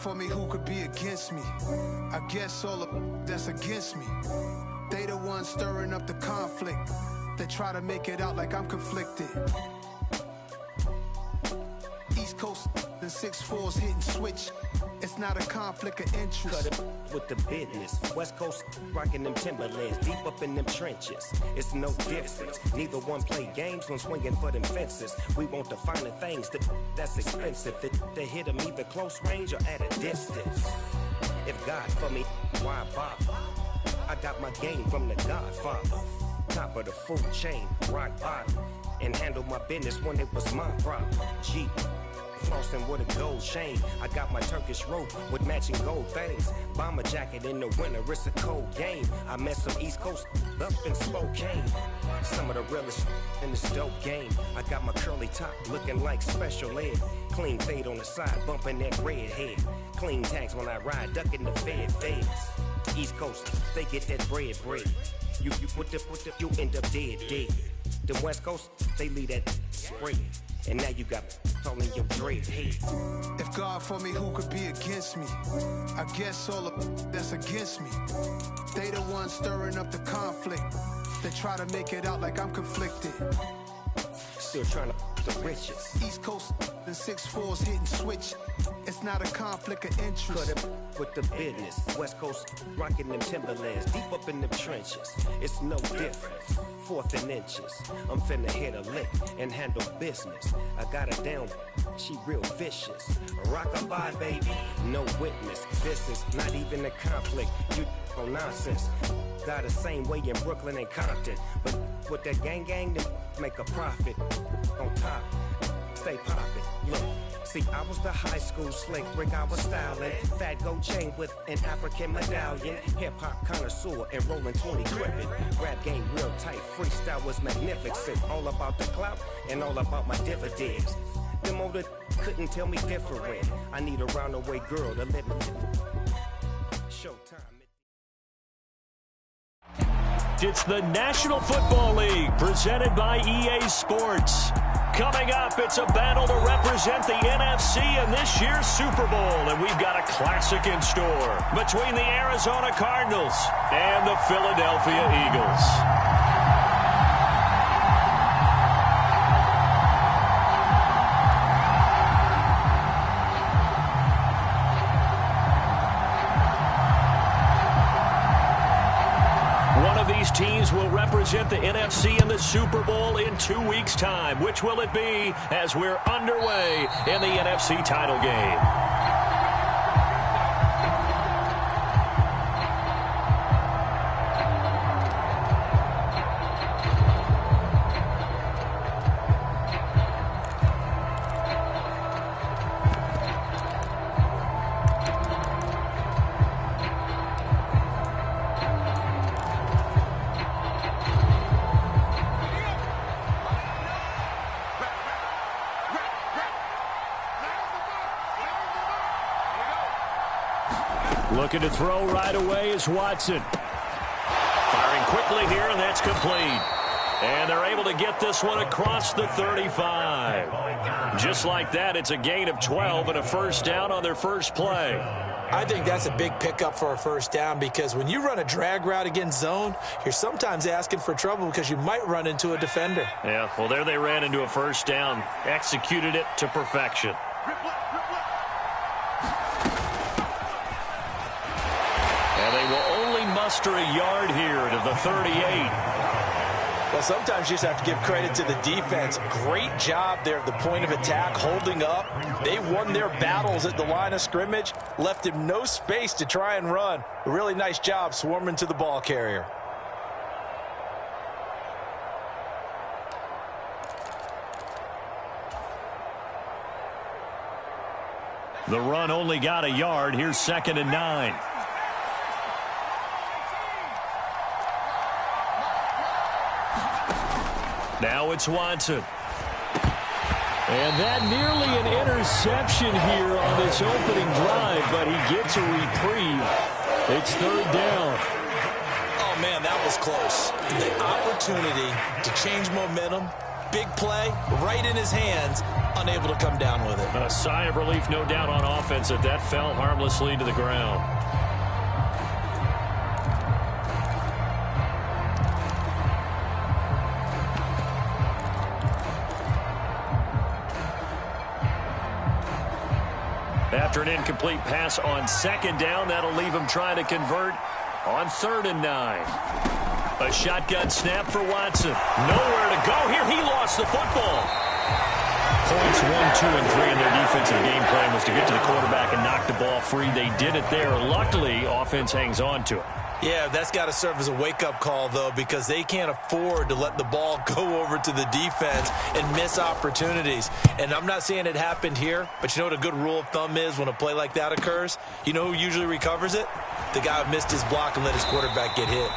for me, who could be against me? I guess all of that's against me. They the ones stirring up the conflict. They try to make it out like I'm conflicted. East Coast and 6'4's hitting switch. It's not a conflict of interest. Cut it with the business. West Coast rocking them Timberlands, deep up in them trenches. It's no difference. Neither one play games when swinging for them fences. We want the finer things that's expensive. They hit them either close range or at a distance. If God for me, why bother? I got my game from the Godfather. Top of the food chain, rock bottom. And handle my business when it was my problem. Jeep. Flossing with a gold chain. I got my Turkish rope with matching gold things. Bomber jacket in the winter, it's a cold game. I met some East Coast up in Spokane. Some of the realest in this dope game. I got my curly top looking like special ed. Clean fade on the side, bumping that red head. Clean tags when I ride, ducking the feds. East Coast, they get that bread. You you end up dead. The West Coast, they leave that spread. And now you got all in your dread head. If God for me, who could be against me? I guess all of that's against me. They the ones stirring up the conflict. They try to make it out like I'm conflicted. Still trying to the riches. East Coast and 6'4's hitting switch. It's not a conflict of interest. Cut it with the business. West Coast rocking them Timberlands, deep up in them trenches. It's no difference. 4th and inches. I'm finna hit a lick and handle business. I got her down, she real vicious. Rock-a-bye, baby, no witness. This is not even a conflict. You on nonsense. Got the same way in Brooklyn and Compton. But with that gang, they make a profit. On top, stay poppin'. Look. See, I was the high school slick Rick, I was styling. Fat gold chain with an African medallion. Hip-hop connoisseur and rolling 20 gripping. Rap game real tight, freestyle was magnificent. All about the clout and all about my dividends. Them older couldn't tell me different. I need a roundaway girl to live it. Showtime. It's the National Football League presented by EA Sports. Coming up, it's a battle to represent the NFC in this year's Super Bowl, and we've got a classic in store between the Arizona Cardinals and the Philadelphia Eagles. These teams will represent the NFC in the Super Bowl in 2 weeks' time. Which will it be as we're underway in the NFC title game? Looking to throw right away is Watson. Firing quickly here, and that's complete. And they're able to get this one across the 35. Just like that, it's a gain of 12 and a first down on their first play. I think that's a big pickup for a first down because when you run a drag route against zone, you're sometimes asking for trouble because you might run into a defender. Yeah, well, there they ran into a first down, executed it to perfection. And they will only muster a yard here to the 38. Well, sometimes you just have to give credit to the defense. Great job there at the point of attack, holding up. They won their battles at the line of scrimmage, left him no space to try and run. A really nice job swarming to the ball carrier. The run only got a yard. Here's 2nd and 9. Now it's Watson. And that nearly an interception here on this opening drive, but he gets a reprieve. It's 3rd down. Oh, man, that was close. The opportunity to change momentum, big play right in his hands, unable to come down with it. A sigh of relief, no doubt, on offense that fell harmlessly to the ground. After an incomplete pass on second down, that'll leave him trying to convert on 3rd and 9. A shotgun snap for Watson. Nowhere to go here. He lost the football. Points 1, 2, and 3 in their defensive game plan was to get to the quarterback and knock the ball free. They did it there. Luckily, offense hangs on to it. Yeah, that's got to serve as a wake-up call, though, because they can't afford to let the ball go over to the defense and miss opportunities. And I'm not saying it happened here, but you know what a good rule of thumb is when a play like that occurs? You know who usually recovers it? The guy who missed his block and let his quarterback get hit.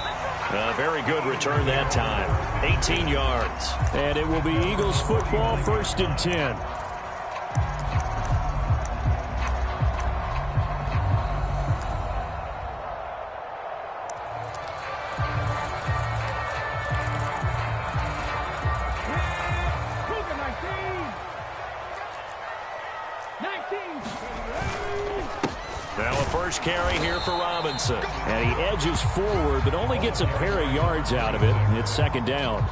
A very good return that time. 18 yards. And it will be Eagles football, 1st and 10. First carry here for Robinson. And he edges forward, but only gets a pair of yards out of it. It's 2nd down.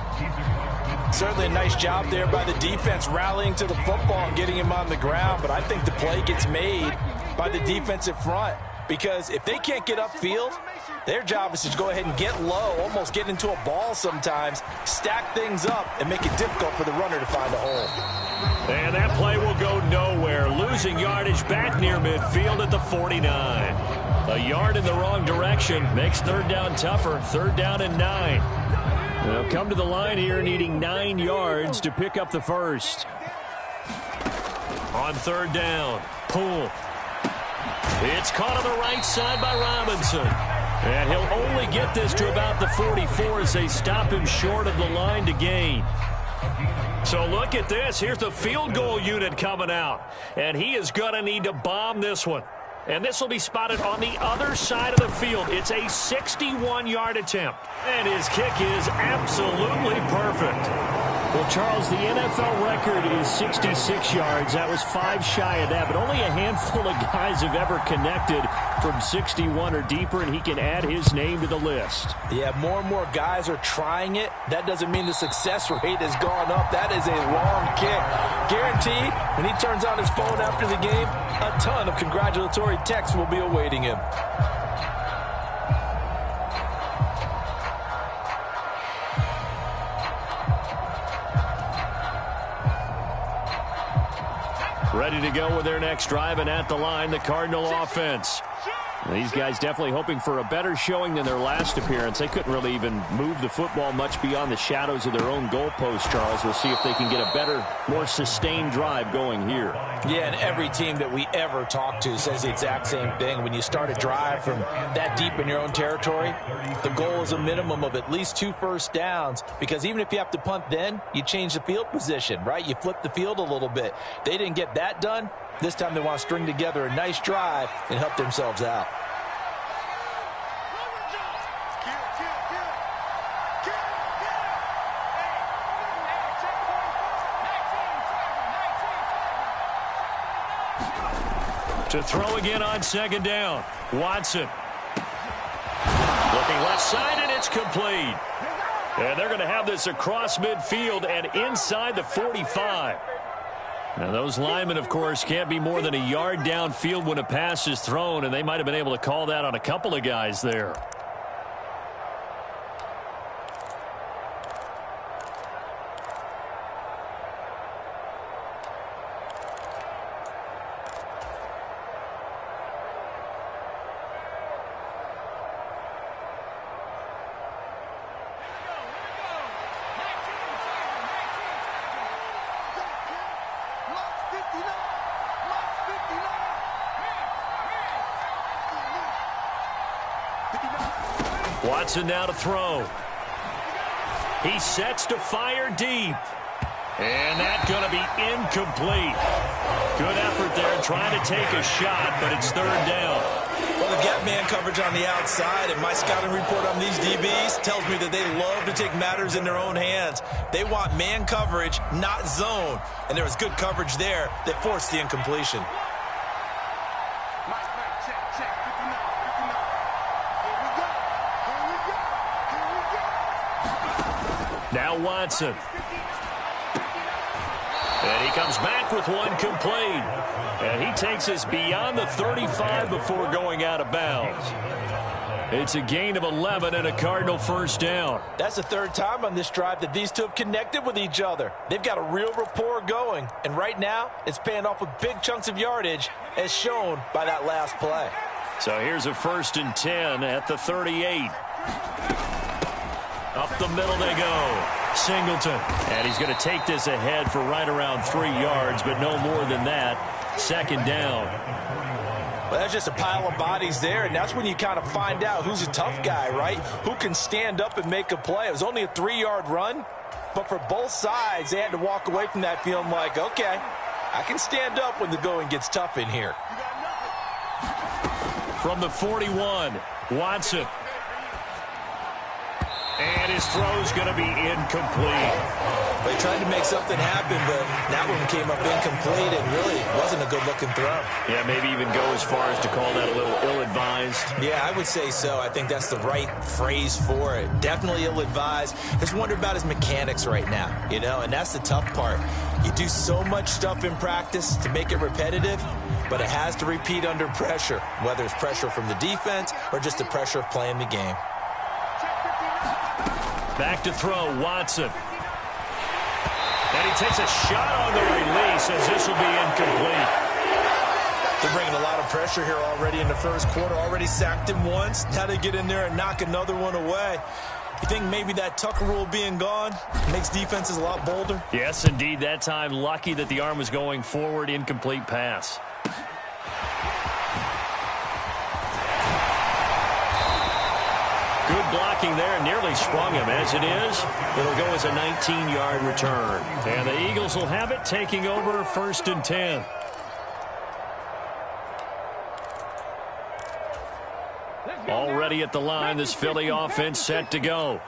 Certainly a nice job there by the defense rallying to the football and getting him on the ground. But I think the play gets made by the defensive front. Because if they can't get upfield, their job is to go ahead and get low, almost get into a ball sometimes, stack things up, and make it difficult for the runner to find a hole. And that play will go nowhere. Losing yardage back near midfield at the 49. A yard in the wrong direction makes 3rd down tougher. 3rd down and 9. They'll come to the line here needing 9 yards to pick up the first. On 3rd down, Poole. It's caught on the right side by Robinson. And he'll only get this to about the 44 as they stop him short of the line to gain. So look at this. Here's the field goal unit coming out. And he is going to need to bomb this one. And this will be spotted on the other side of the field. It's a 61-yard attempt. And his kick is absolutely perfect. Well, Charles, the NFL record is 66 yards. That was 5 shy of that, but only a handful of guys have ever connected from 61 or deeper, and he can add his name to the list. Yeah, more and more guys are trying it. That doesn't mean the success rate has gone up. That is a long kick. Guaranteed, when he turns on his phone after the game, a ton of congratulatory texts will be awaiting him. Ready to go with their next drive, and at the line, the Cardinal offense. These guys definitely hoping for a better showing than their last appearance. They couldn't really even move the football much beyond the shadows of their own goalpost, Charles. We'll see if they can get a better, more sustained drive going here. Yeah, and every team that we ever talk to says the exact same thing. When you start a drive from that deep in your own territory, the goal is a minimum of at least 2 first downs, because even if you have to punt then, you change the field position, right? You flip the field a little bit. They didn't get that done. This time they want to string together a nice drive and help themselves out. To throw again on 2nd down. Watson. Looking left side, and it's complete. And they're going to have this across midfield and inside the 45. Now, those linemen, of course, can't be more than a yard downfield when a pass is thrown, and they might have been able to call that on a couple of guys there. Watson now to throw. He sets to fire deep. And that's going to be incomplete. Good effort there trying to take a shot, but it's 3rd down. Well, they've got man coverage on the outside, and my scouting report on these DBs tells me that they love to take matters in their own hands. They want man coverage, not zone. And there was good coverage there that forced the incompletion. Now Watson. And he comes back with one complete. And he takes us beyond the 35 before going out of bounds. It's a gain of 11 and a Cardinal first down. That's the third time on this drive that these two have connected with each other. They've got a real rapport going. And right now, it's paying off with big chunks of yardage, as shown by that last play. So here's a 1st and 10 at the 38. Up the middle they go. Singleton. And he's going to take this ahead for right around 3 yards, but no more than that. 2nd down. Well, that's just a pile of bodies there, and that's when you kind of find out who's a tough guy, right? Who can stand up and make a play. It was only a 3-yard run, but for both sides, they had to walk away from that feeling like, okay, I can stand up when the going gets tough in here. From the 41, Watson. And his throw's going to be incomplete. They tried to make something happen, but that one came up incomplete and really wasn't a good-looking throw. Yeah, maybe even go as far as to call that a little ill-advised. Yeah, I would say so. I think that's the right phrase for it. Definitely ill-advised. Just wonder about his mechanics right now, you know, and that's the tough part. You do so much stuff in practice to make it repetitive, but it has to repeat under pressure, whether it's pressure from the defense or just the pressure of playing the game. Back to throw, Watson. And he takes a shot on the release as this will be incomplete. They're bringing a lot of pressure here already in the first quarter. Already sacked him once. Now they get in there and knock another one away. You think maybe that Tucker rule being gone makes defenses a lot bolder? Yes, indeed. That time, lucky that the arm was going forward. Incomplete pass. Good blocking there, nearly sprung him. As it is, it'll go as a 19-yard return. And the Eagles will have it, taking over 1st and 10. Already at the line, this Philly offense set to go.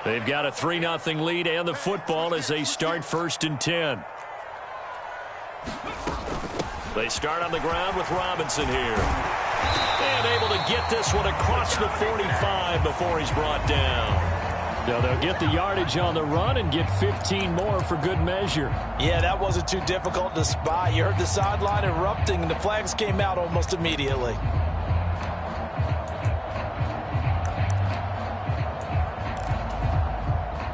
They've got a 3-0 lead and the football as they start 1st and 10. They start on the ground with Robinson here. And able to get this one across the 45 before he's brought down. Now they'll get the yardage on the run and get 15 more for good measure. Yeah, that wasn't too difficult to spot. You heard the sideline erupting, and the flags came out almost immediately.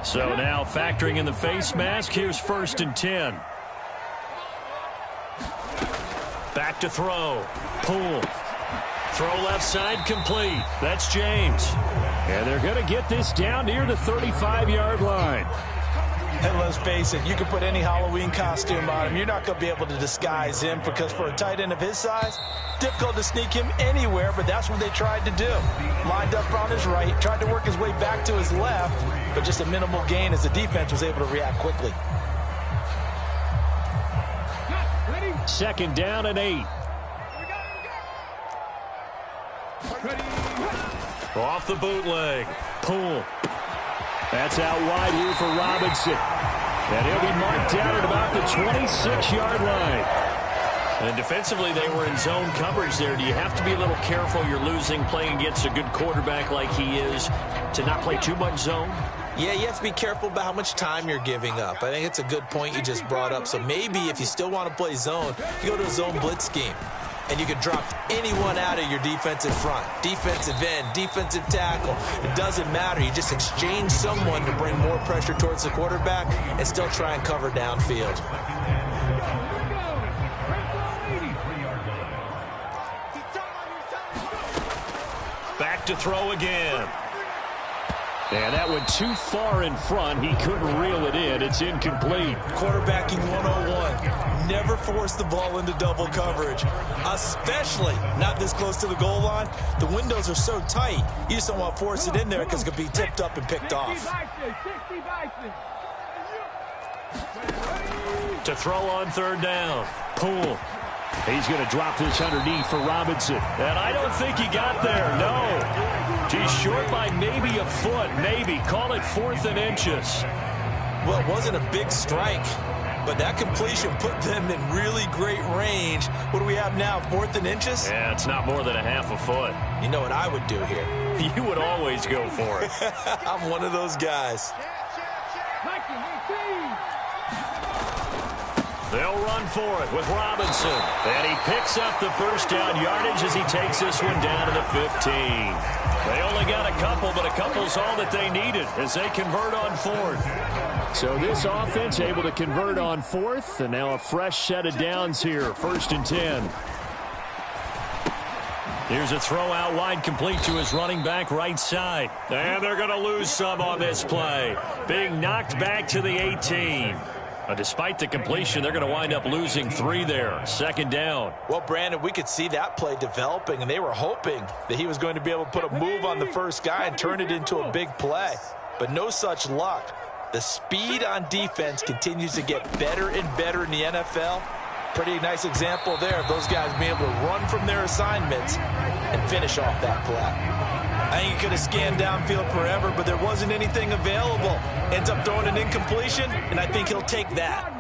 So now factoring in the face mask, here's 1st and 10. Back to throw. Poole. Throw left side complete. That's James. And they're going to get this down near the 35-yard line. And let's face it, you can put any Halloween costume on him. You're not going to be able to disguise him because for a tight end of his size, difficult to sneak him anywhere, but that's what they tried to do. Lined up on his right, tried to work his way back to his left, but just a minimal gain as the defense was able to react quickly. 2nd down and 8. Off the bootleg. Poole. That's out wide here for Robinson. And he'll be marked down at about the 26-yard line. And defensively, they were in zone coverage there. Do you have to be a little careful? You're losing, playing against a good quarterback like he is, to not play too much zone? Yeah, you have to be careful about how much time you're giving up. I think it's a good point you just brought up. So maybe if you still want to play zone, you go to a zone blitz scheme. And you can drop anyone out of your defensive front. Defensive end, defensive tackle. It doesn't matter. You just exchange someone to bring more pressure towards the quarterback and still try and cover downfield. Back to throw again. And that went too far in front. He couldn't reel it in. It's incomplete. Quarterbacking 101. Never force the ball into double coverage, especially not this close to the goal line. The windows are so tight, you just don't want to force it in there because it could be tipped up and picked off. To throw on 3rd down. Poole. He's going to drop this underneath for Robinson. And I don't think he got there, no. He's short by maybe a foot, maybe. Call it 4th and inches. Well, it wasn't a big strike, but that completion put them in really great range. What do we have now, 4th and inches? Yeah, it's not more than a half a foot. You know what I would do here? You would always go for it. I'm one of those guys. They'll run for it with Robinson. And he picks up the first down yardage as he takes this one down to the 15. They only got a couple, but a couple's all that they needed as they convert on 4th. So this offense able to convert on 4th, and now a fresh set of downs here, 1st and 10. Here's a throw out wide, complete to his running back right side. And they're going to lose some on this play. Being knocked back to the 18. Despite the completion, they're going to wind up losing 3 there. 2nd down. Well, Brandon, we could see that play developing, and they were hoping that he was going to be able to put a move on the first guy and turn it into a big play. But no such luck. The speed on defense continues to get better and better in the NFL. Pretty nice example there of those guys being able to run from their assignments and finish off that play. I think he could have scanned downfield forever, but there wasn't anything available. Ends up throwing an incompletion, and I think he'll take that.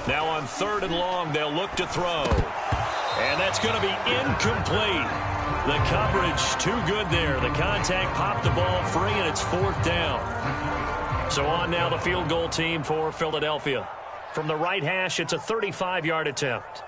Now on 3rd and long, they'll look to throw. And that's going to be incomplete. The coverage too good there. The contact popped the ball free, and it's 4th down. So on now the field goal team for Philadelphia. From the right hash, it's a 35-yard attempt.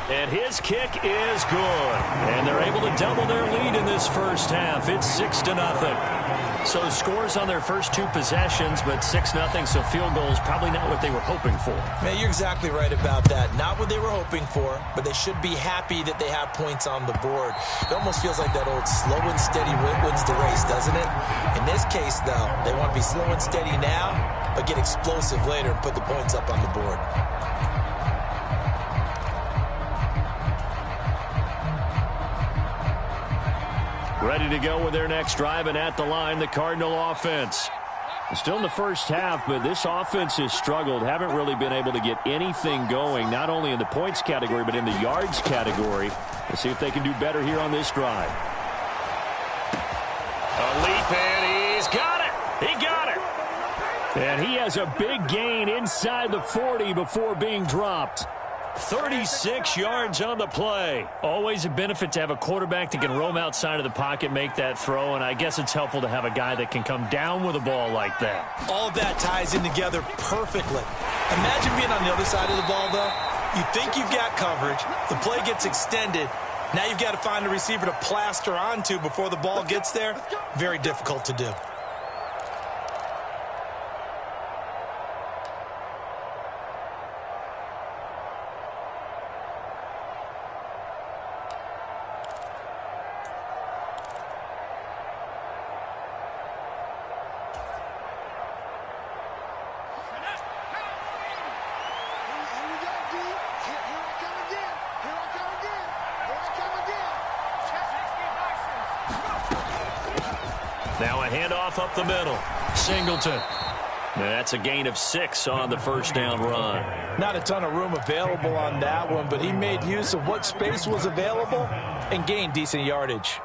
And his kick is good. And they're able to double their lead in this first half. It's 6-0. So scores on their first 2 possessions, but 6-0, so field goal is probably not what they were hoping for. Man, you're exactly right about that. Not what they were hoping for, but they should be happy that they have points on the board. It almost feels like that old slow and steady wins the race, doesn't it? In this case, though, they want to be slow and steady now, but get explosive later and put the points up on the board. Ready to go with their next drive, and at the line, the Cardinal offense. Still in the first half, but this offense has struggled. Haven't really been able to get anything going, not only in the points category, but in the yards category. Let's see if they can do better here on this drive. A leap, and he's got it. He got it. And he has a big gain inside the 40 before being dropped. 36 yards on the play. Always a benefit to have a quarterback that can roam outside of the pocket, make that throw, and I guess it's helpful to have a guy that can come down with a ball like that. All of that ties in together perfectly. Imagine being on the other side of the ball, though. You think you've got coverage. The play gets extended. Now you've got to find a receiver to plaster onto before the ball gets there. Very difficult to do. Now a handoff up the middle. Singleton. That's a gain of 6 on the first down run. Not a ton of room available on that one, but he made use of what space was available and gained decent yardage.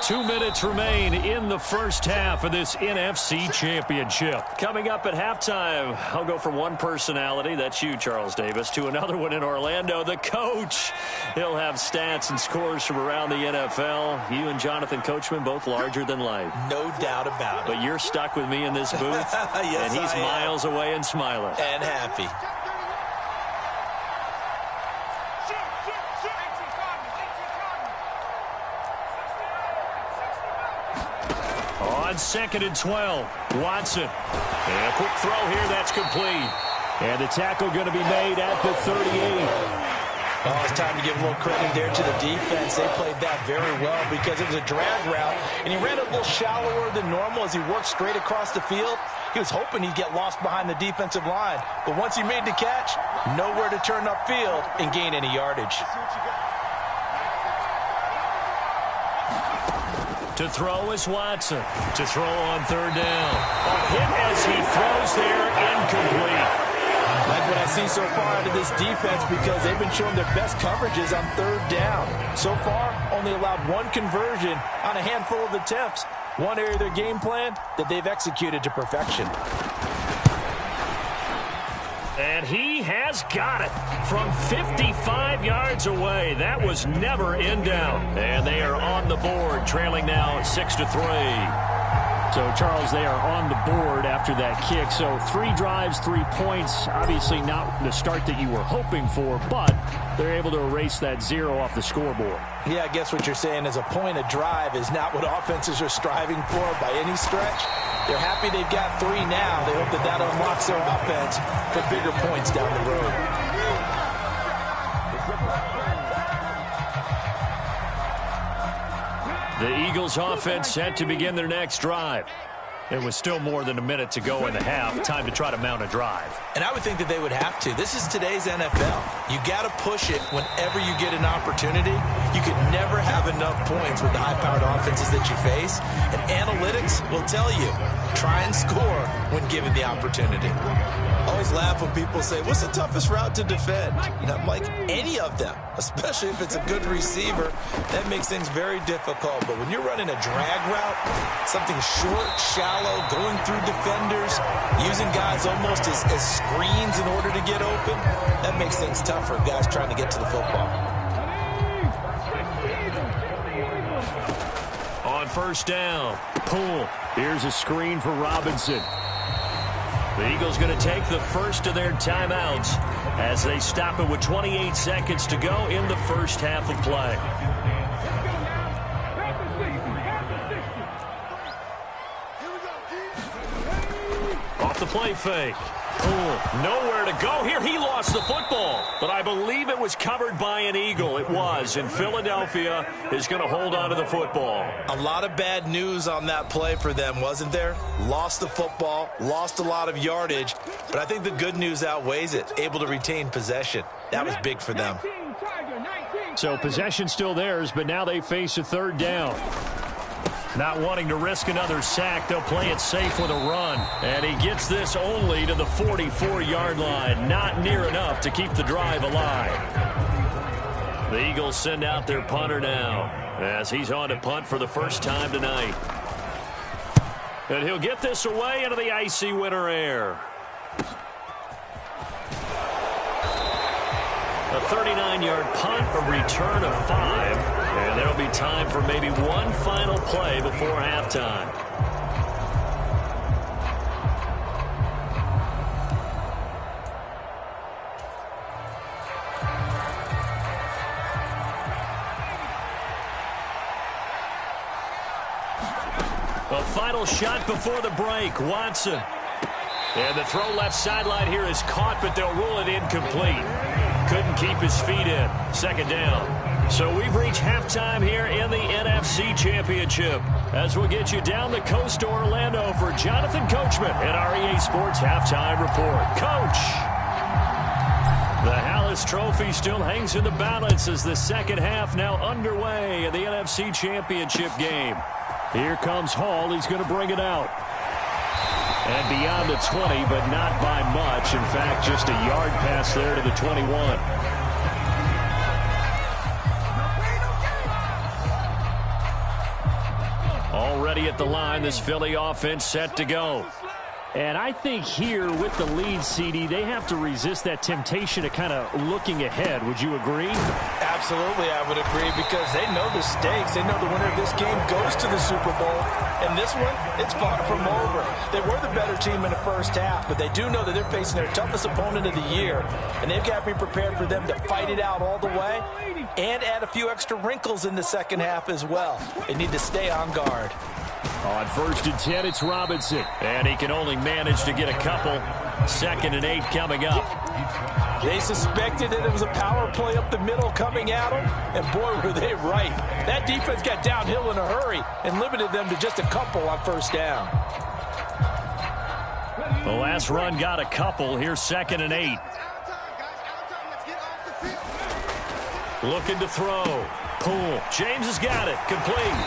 Two minutes remain in the first half of this NFC Championship. Coming up at halftime, I'll go from one personality, that's you, Charles Davis, to another one in Orlando, the coach. He'll have stats and scores from around the NFL. You and Jonathan Coachman, both larger than life. No doubt about it. But you're stuck with me in this booth, yes, and he's miles away and smiling. And happy. On 2nd and 12, Watson. And a quick throw here, that's complete. And the tackle going to be made at the 38. Oh, it's time to give a little credit there to the defense. They played that very well because it was a drag route, and he ran a little shallower than normal as he worked straight across the field. He was hoping he'd get lost behind the defensive line, but once he made the catch, nowhere to turn upfield and gain any yardage. To throw is Watson. To throw on third down. A hit as he throws there, incomplete. Like what I see so far out of this defense because they've been showing their best coverages on third down. So far, only allowed one conversion on a handful of attempts. One area of their game plan that they've executed to perfection. And he has got it from 55 yards away. That was never in doubt. And they are on the board, trailing now 6-3. So, Charles, they are on the board after that kick. So 3 drives, 3 points. Obviously not the start that you were hoping for, but they're able to erase that 0 off the scoreboard. Yeah, I guess what you're saying is a point a drive is not what offenses are striving for by any stretch. They're happy they've got 3 now. They hope that that unlocks their offense for bigger points down the road. The Eagles offense set to begin their next drive. It was still more than a minute to go in the half. Time to try to mount a drive. And I would think that they would have to. This is today's NFL. You got to push it whenever you get an opportunity. You can never have enough points with the high-powered offenses that you face. And analytics will tell you, try and score when given the opportunity. I always laugh when people say, what's the toughest route to defend? And I'm like, any of them, especially if it's a good receiver. That makes things very difficult. But when you're running a drag route, something short, shallow, going through defenders, using guys almost as screens in order to get open, that makes things tough for guys trying to get to the football. On first down, pull. Here's a screen for Robinson. The Eagles going to take the first of their timeouts as they stop it with 28 seconds to go in the first half of play. Off the play fake. Pull. Nowhere to go here. He lost the football, but I believe it was covered by an Eagle. It was, and Philadelphia is going to hold on to the football. A lot of bad news on that play for them, wasn't there? Lost the football, lost a lot of yardage, but I think the good news outweighs it. Able to retain possession. That was big for them. So possession still theirs, but now they face a third down. Not wanting to risk another sack, they'll play it safe with a run. And he gets this only to the 44-yard line. Not near enough to keep the drive alive. The Eagles send out their punter now as he's on to punt for the first time tonight. And he'll get this away into the icy winter air. A 39-yard punt, a return of 5. And there'll be time for maybe one final play before halftime. A final shot before the break. Watson. And the throw left sideline here is caught, but they'll rule it incomplete. Couldn't keep his feet in. Second down. So we've reached halftime here in the NFC Championship as we'll get you down the coast to Orlando for Jonathan Coachman at our EA Sports Halftime Report. Coach! The Hallis Trophy still hangs in the balance as the second half now underway in the NFC Championship game. Here comes Hall. He's going to bring it out. And beyond the 20, but not by much. In fact, just a yard pass there to the 21. Already at the line, this Philly offense set to go. And I think here with the lead, CD, they have to resist that temptation of kind of looking ahead. Would you agree? Absolutely, I would agree because they know the stakes. They know the winner of this game goes to the Super Bowl. And this one, it's far from over. They were the better team in the first half, but they do know that they're facing their toughest opponent of the year. And they've got to be prepared for them to fight it out all the way and add a few extra wrinkles in the second half as well. They need to stay on guard. On 1st and 10, it's Robinson. And he can only manage to get a couple. 2nd and 8 coming up. They suspected that it was a power play up the middle coming at them, and boy, were they right. That defense got downhill in a hurry and limited them to just a couple on first down. The last run got a couple. Here's 2nd and 8. Looking to throw. Poole. James has got it. Complete.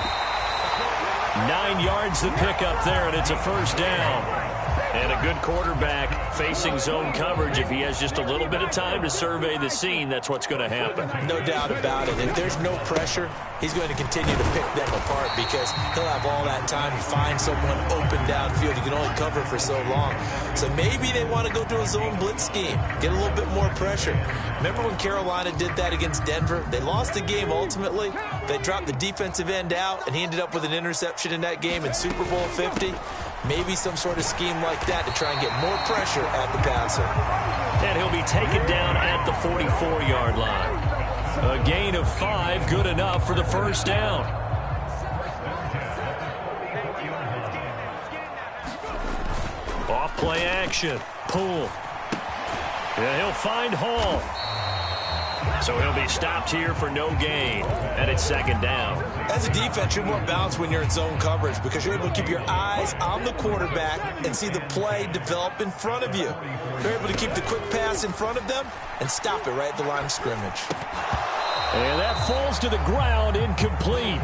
9 yards to pick up there, and it's a first down. And a good quarterback facing zone coverage. If he has just a little bit of time to survey the scene, that's what's going to happen. No doubt about it. If there's no pressure, he's going to continue to pick them apart because he'll have all that time to find someone open downfield. He can only cover for so long. So maybe they want to go to a zone blitz scheme, get a little bit more pressure. Remember when Carolina did that against Denver? They lost the game ultimately. They dropped the defensive end out, and he ended up with an interception in that game in Super Bowl 50. Maybe some sort of scheme like that to try and get more pressure at the passer. And he'll be taken down at the 44-yard line. A gain of 5, good enough for the first down. Off play action. Poole. And he'll find Hall. So he'll be stopped here for no gain. And it's 2nd down. As a defense, you're more balanced when you're in zone coverage because you're able to keep your eyes on the quarterback and see the play develop in front of you. You're able to keep the quick pass in front of them and stop it right at the line of scrimmage. And that falls to the ground, incomplete.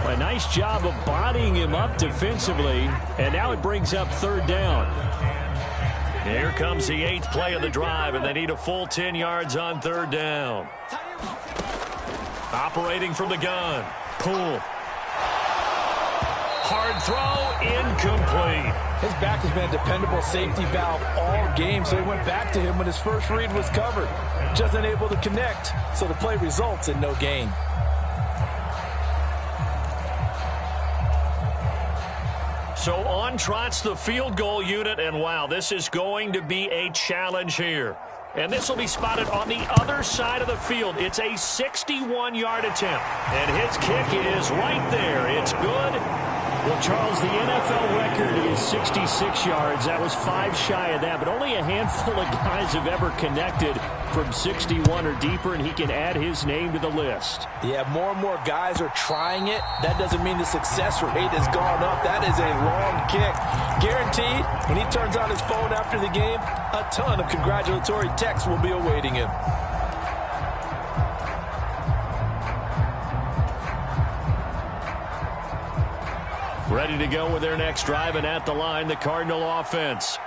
A nice job of bodying him up defensively. And now it brings up 3rd down. Here comes the 8th play of the drive, and they need a full 10 yards on 3rd down. Operating from the gun. Poole. Hard throw, incomplete. His back has been a dependable safety valve all game, so he went back to him when his first read was covered. Just unable to connect, so the play results in no gain. So on trots the field goal unit, and wow, this is going to be a challenge here. And this will be spotted on the other side of the field. It's a 61-yard attempt. And his kick is right there. It's good. Well, Charles, the NFL record is 66 yards. That was 5 shy of that, but only a handful of guys have ever connected from 61 or deeper, and he can add his name to the list. Yeah, more and more guys are trying it. That doesn't mean the success rate has gone up. That is a long kick. Guaranteed, when he turns on his phone after the game, a ton of congratulatory texts will be awaiting him. Ready to go with their next drive, and at the line, the Cardinal offense.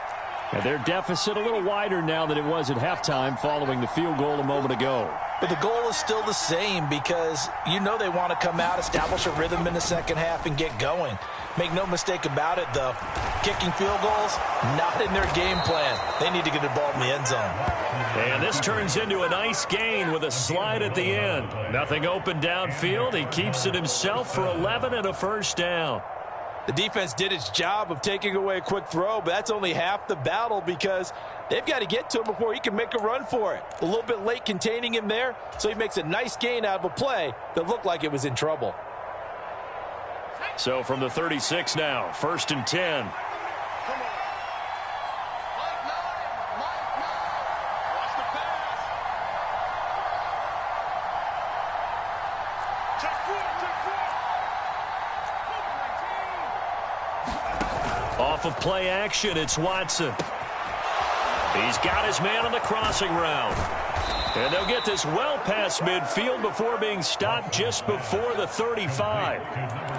And their deficit a little wider now than it was at halftime following the field goal a moment ago. But the goal is still the same because you know they want to come out, establish a rhythm in the second half, and get going. Make no mistake about it, though. Kicking field goals, not in their game plan. They need to get the ball in the end zone. And this turns into a nice gain with a slide at the end. Nothing open downfield. He keeps it himself for 11 and a first down. The defense did its job of taking away a quick throw, but that's only half the battle because they've got to get to him before he can make a run for it. A little bit late containing him there, so he makes a nice gain out of a play that looked like it was in trouble. So from the 36 now, 1st and 10. Off of play action, it's Watson. He's got his man on the crossing route. And they'll get this well past midfield before being stopped just before the 35.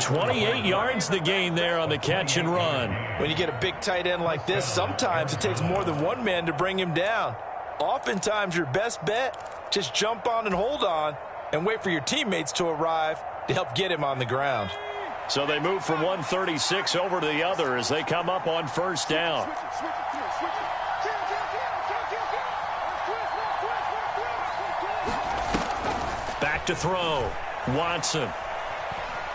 28 yards the gain there on the catch and run. When you get a big tight end like this, sometimes it takes more than one man to bring him down. Oftentimes your best bet, just jump on and hold on and wait for your teammates to arrive to help get him on the ground. So they move from 136 over to the other as they come up on first down. Back to throw. Watson.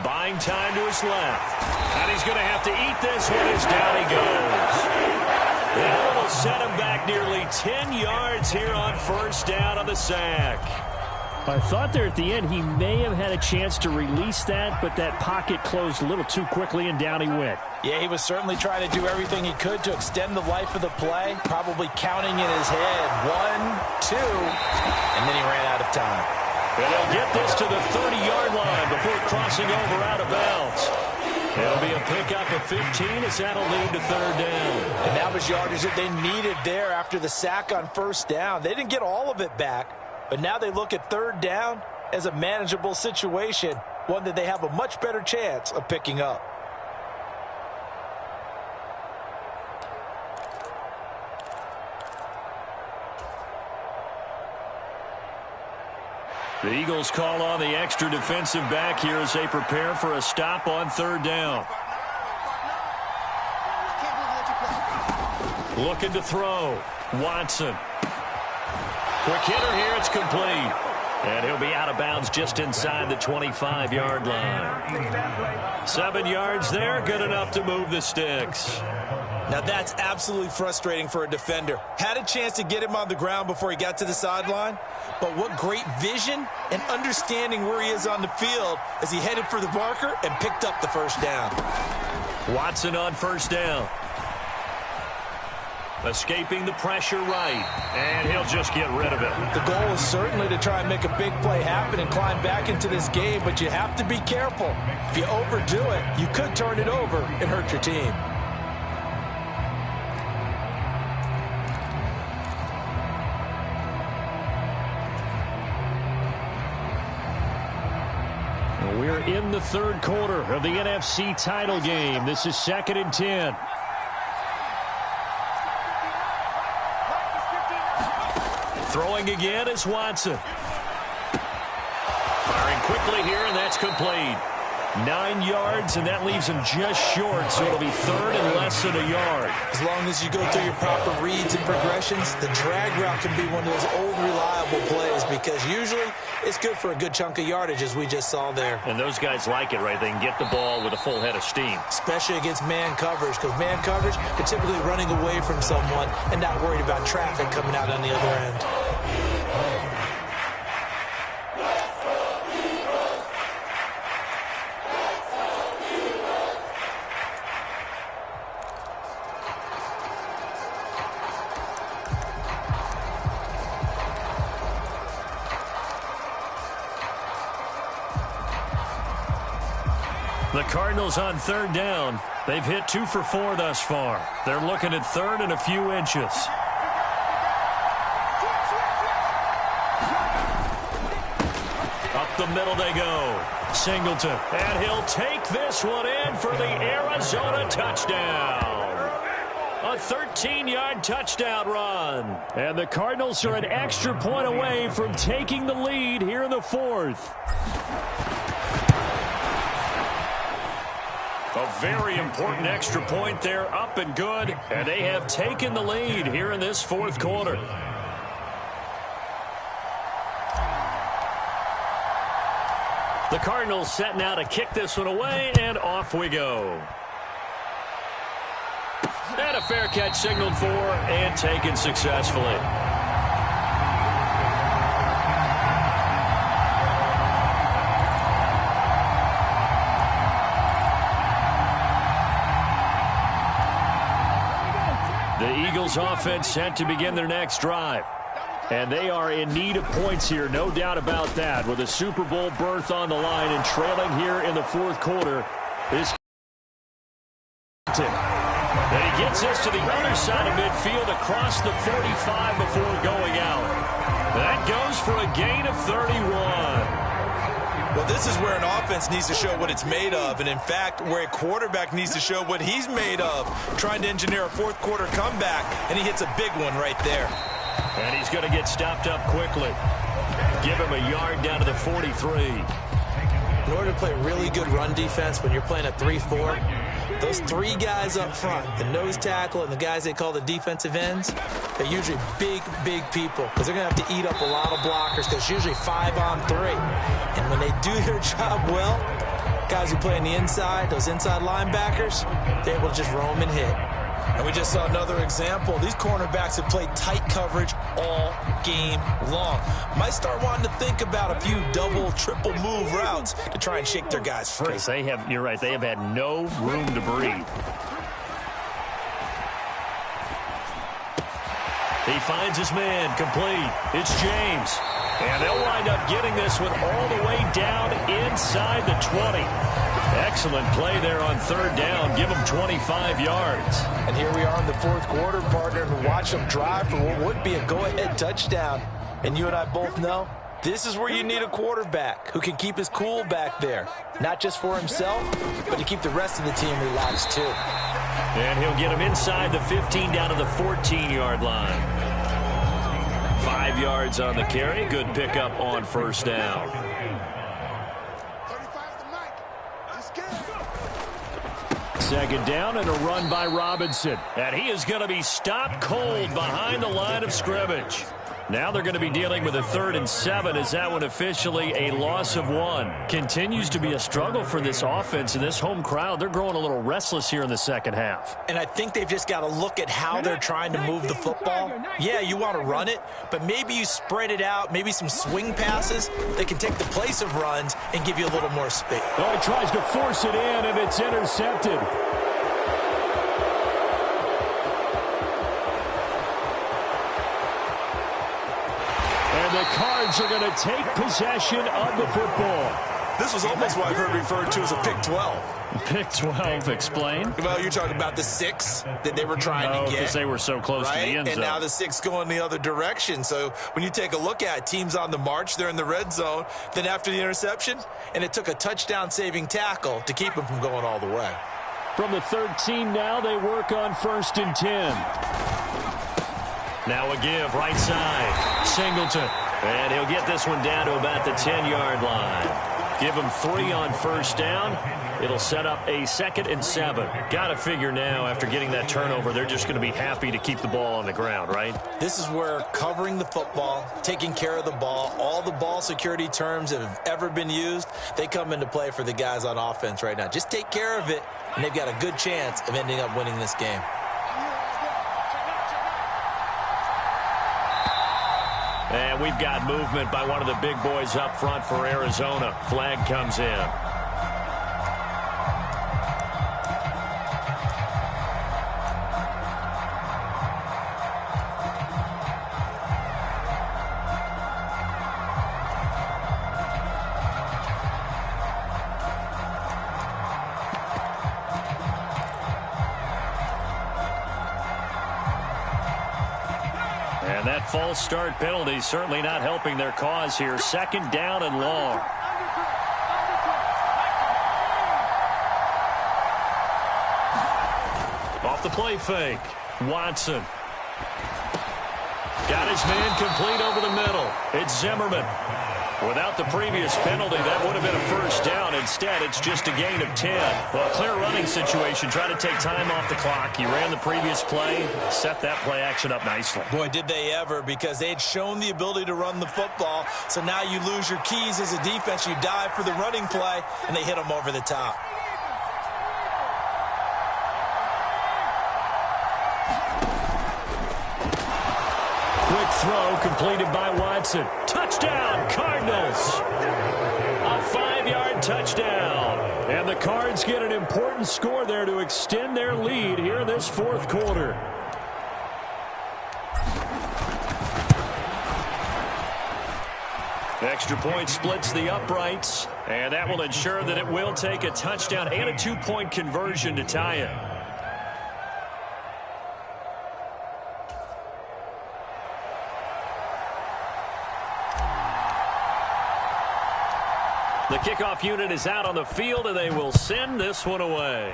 Buying time to his left. And he's going to have to eat this one as down he goes. That will set him back nearly 10 yards here on first down on the sack. I thought there at the end he may have had a chance to release that, but that pocket closed a little too quickly, and down he went. Yeah, he was certainly trying to do everything he could to extend the life of the play, probably counting in his head 1, 2, and then he ran out of time. And they'll get this to the 30-yard line before crossing over out of bounds. It'll be a pickup of 15 as that'll lead to third down. And that was yardage that they needed there after the sack on first down. They didn't get all of it back, but now they look at third down as a manageable situation, one that they have a much better chance of picking up. The Eagles call on the extra defensive back here as they prepare for a stop on third down. Looking to throw. Watson. Quick hitter here. It's complete. And he'll be out of bounds just inside the 25-yard line. 7 yards there. Good enough to move the sticks. Now that's absolutely frustrating for a defender. Had a chance to get him on the ground before he got to the sideline, but what great vision and understanding where he is on the field as he headed for the marker and picked up the first down. Watson on first down. Escaping the pressure right, and he'll just get rid of it. The goal is certainly to try and make a big play happen and climb back into this game, but you have to be careful. If you overdo it, you could turn it over and hurt your team. We're in the third quarter of the NFC title game. This is 2nd and 10. Throwing again is Watson. Firing quickly here, and that's complete. 9 yards, and that leaves him just short, so it'll be third and less than a yard. As long as you go through your proper reads and progressions, the drag route can be one of those old reliable plays because usually it's good for a good chunk of yardage, as we just saw there. And those guys like it, right? They can get the ball with a full head of steam. Especially against man coverage, because man coverage, you're typically running away from someone and not worried about traffic coming out on the other end. The Cardinals on third down. They've hit 2 for 4 thus far. They're looking at third and a few inches. Up the middle they go. Singleton. And he'll take this one in for the Arizona touchdown. A 13-yard touchdown run. And the Cardinals are an extra point away from taking the lead here in the fourth. A very important extra point there, up and good, and they have taken the lead here in this fourth quarter. The Cardinals setting out to kick this one away, and off we go. And a fair catch signaled for and taken successfully. The Eagles offense set to begin their next drive. And they are in need of points here, no doubt about that, with a Super Bowl berth on the line and trailing here in the fourth quarter. And he gets this to the other side of midfield across the 45 before going out. That goes for a gain of 31. Well, this is where an offense needs to show what it's made of, and in fact, where a quarterback needs to show what he's made of, trying to engineer a fourth quarter comeback, and he hits a big one right there. And he's going to get stopped up quickly. Give him a yard down to the 43. In order to play really good run defense when you're playing a 3-4, those 3 guys up front, the nose tackle and the guys they call the defensive ends, they're usually big, big people because they're going to have to eat up a lot of blockers because it's usually 5-on-3. And when they do their job well, guys who play on the inside, those inside linebackers, they're able to just roam and hit. And we just saw another example. These cornerbacks have played tight coverage all game long. Might start wanting to think about a few double, triple move routes to try and shake their guys free. You're right, they have had no room to breathe. He finds his man, complete. It's James. And they'll wind up getting this one all the way down inside the 20. Excellent play there on third down. Give them 25 yards. And here we are in the fourth quarter, partner, and watch them drive for what would be a go-ahead touchdown. And you and I both know this is where you need a quarterback who can keep his cool back there. Not just for himself, but to keep the rest of the team relaxed too. And he'll get him inside the 15 down to the 14-yard line. 5 yards on the carry. Good pickup on first down. Second down and a run by Robinson. And he is going to be stopped cold behind the line of scrimmage. Now they're going to be dealing with a 3rd and 7 as that one officially a loss of 1. Continues to be a struggle for this offense and this home crowd. They're growing a little restless here in the second half. And I think they've just got to look at how they're trying to move the football. Yeah, you want to run it, but maybe you spread it out, maybe some swing passes that can take the place of runs and give you a little more space. Oh, he tries to force it in, and it's intercepted. The Cards are going to take possession of the football. This was almost what I've heard referred to as a pick 12. Pick 12, explain. Well, you're talking about the 6 that they were trying to get. Because they were so close to the end zone. And now the 6 going the other direction. So when you take a look at teams on the march, they're in the red zone. Then after the interception, and it took a touchdown-saving tackle to keep them from going all the way. From the 13 now, they work on 1st and 10. Now a give, right side. Singleton. And he'll get this one down to about the 10-yard line. Give him 3 on first down. It'll set up a 2nd and 7. Got to figure now, after getting that turnover, they're just going to be happy to keep the ball on the ground, right? This is where covering the football, taking care of the ball, all the ball security terms that have ever been used, they come into play for the guys on offense right now. Just take care of it, and they've got a good chance of ending up winning this game. And we've got movement by one of the big boys up front for Arizona. Flag comes in. And that false start penalty certainly not helping their cause here. 2nd down and long. Off the play fake. Watson. Got his man complete over the middle. It's Zimmerman. Without the previous penalty, that would have been a first down. Instead, it's just a gain of 10. Well, a clear running situation. Try to take time off the clock. You ran the previous play, set that play action up nicely. Boy, did they ever, because they had shown the ability to run the football. So now you lose your keys as a defense. You dive for the running play, and they hit them over the top. Quick throw completed by Watson. Touchdown, Cardinals. A 5-yard touchdown. And the Cards get an important score there to extend their lead here in this 4th quarter. Extra point splits the uprights. And that will ensure that it will take a touchdown and a 2-point conversion to tie it. The kickoff unit is out on the field, and they will send this one away.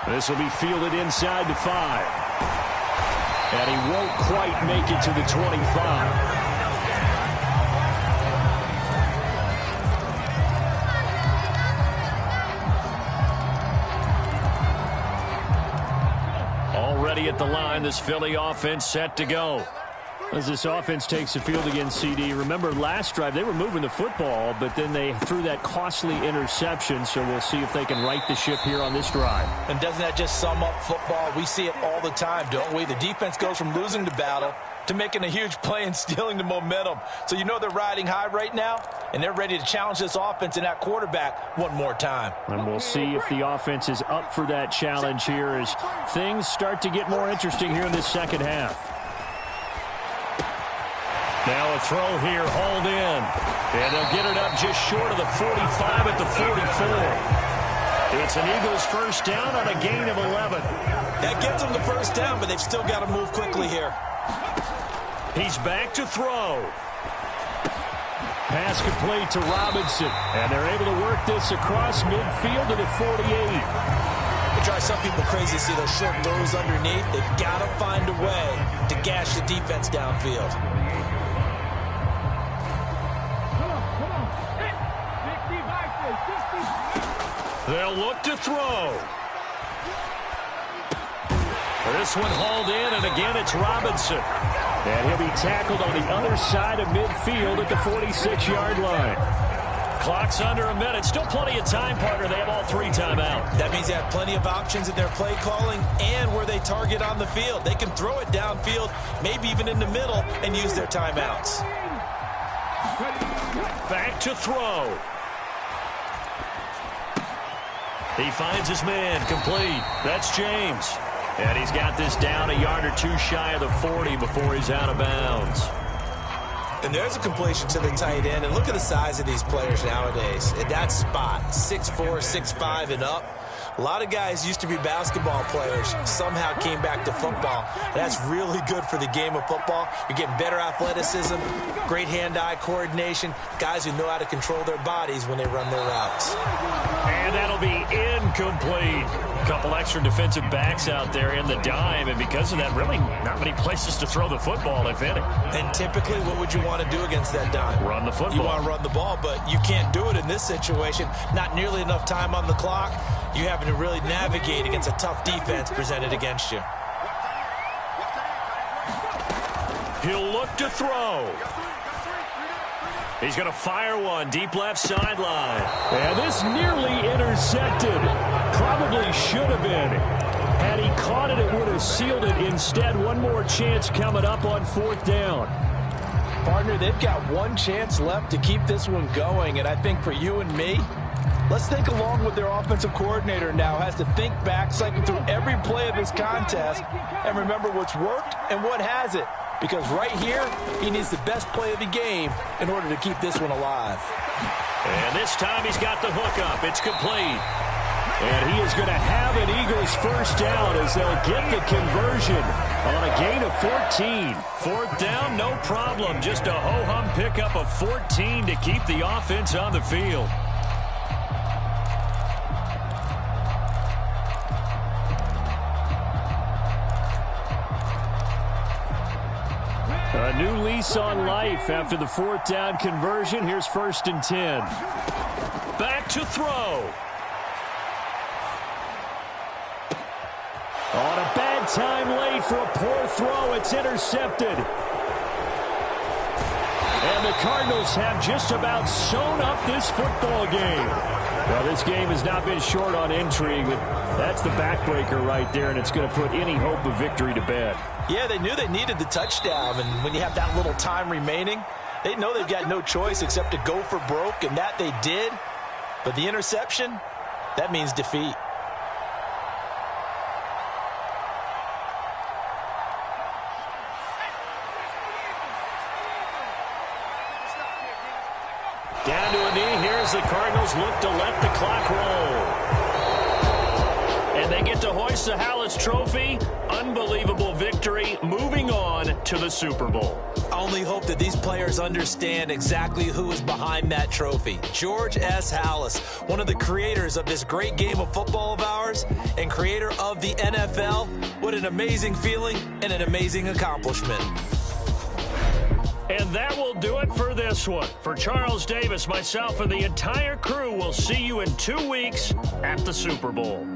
This will be fielded inside the 5. And he won't quite make it to the 25. Already at the line, this Philly offense set to go. As this offense takes the field against CD, remember last drive they were moving the football, but then they threw that costly interception, so we'll see if they can right the ship here on this drive. And doesn't that just sum up football? We see it all the time, don't we? The defense goes from losing the battle to making a huge play and stealing the momentum. So you know they're riding high right now, and they're ready to challenge this offense and that quarterback one more time. And we'll see if the offense is up for that challenge here as things start to get more interesting here in this second half. Now a throw here, hauled in. And they'll get it up just short of the 45 at the 44. It's an Eagles first down on a gain of 11. That gets them the first down, but they've still got to move quickly here. He's back to throw. Pass complete to Robinson. And they're able to work this across midfield to the 48. It drives some people crazy to see those short throws underneath. They've got to find a way to gash the defense downfield. They'll look to throw. This one hauled in, and again it's Robinson. And he'll be tackled on the other side of midfield at the 46-yard line. Clock's under a minute. Still plenty of time, partner. They have all 3 timeouts. That means they have plenty of options in their play calling and where they target on the field. They can throw it downfield, maybe even in the middle, and use their timeouts. Back to throw. He finds his man, complete. That's James. And he's got this down a yard or 2 shy of the 40 before he's out of bounds. And there's a completion to the tight end. And look at the size of these players nowadays. At that spot, 6'4", 6'5", and up. A lot of guys used to be basketball players, somehow came back to football. That's really good for the game of football. You're getting better athleticism, great hand-eye coordination, guys who know how to control their bodies when they run their routes. And that'll be incomplete. A couple extra defensive backs out there in the dime, and because of that, really not many places to throw the football, if any. And typically, what would you want to do against that dime? Run the football. You want to run the ball, but you can't do it in this situation. Not nearly enough time on the clock. You having to really navigate against a tough defense presented against you. He'll look to throw. He's going to fire one deep left sideline. And this nearly intercepted. Probably should have been. Had he caught it, it would have sealed it. Instead, one more chance coming up on 4th down. Partner, they've got one chance left to keep this one going. And I think for you and me, let's think along with their offensive coordinator now. Has to think back, cycle through every play of this contest, and remember what's worked and what hasn't. Because right here, he needs the best play of the game in order to keep this one alive. And this time he's got the hook up. It's complete. And he is going to have an Eagles first down as they'll get the conversion on a gain of 14. 4th down, no problem. Just a ho-hum pickup of 14 to keep the offense on the field. A new lease on life after the 4th down conversion. Here's 1st and 10. Back to throw. On a bad time late for a poor throw. It's intercepted. And the Cardinals have just about sewn up this football game. Well, this game has not been short on intrigue, but that's the backbreaker right there, and it's going to put any hope of victory to bed. Yeah, they knew they needed the touchdown, and when you have that little time remaining, they know they've got no choice except to go for broke, and that they did. But the interception, that means defeat. Down to a knee. Here's the Cardinals look to let the clock roll. And they get to hoist the Hallis Trophy. Unbelievable victory. Moving on to the Super Bowl. I only hope that these players understand exactly who is behind that trophy. George S. Hallis, one of the creators of this great game of football of ours and creator of the NFL. What an amazing feeling and an amazing accomplishment. And that will do it for this one. For Charles Davis, myself, and the entire crew, we'll see you in 2 weeks at the Super Bowl.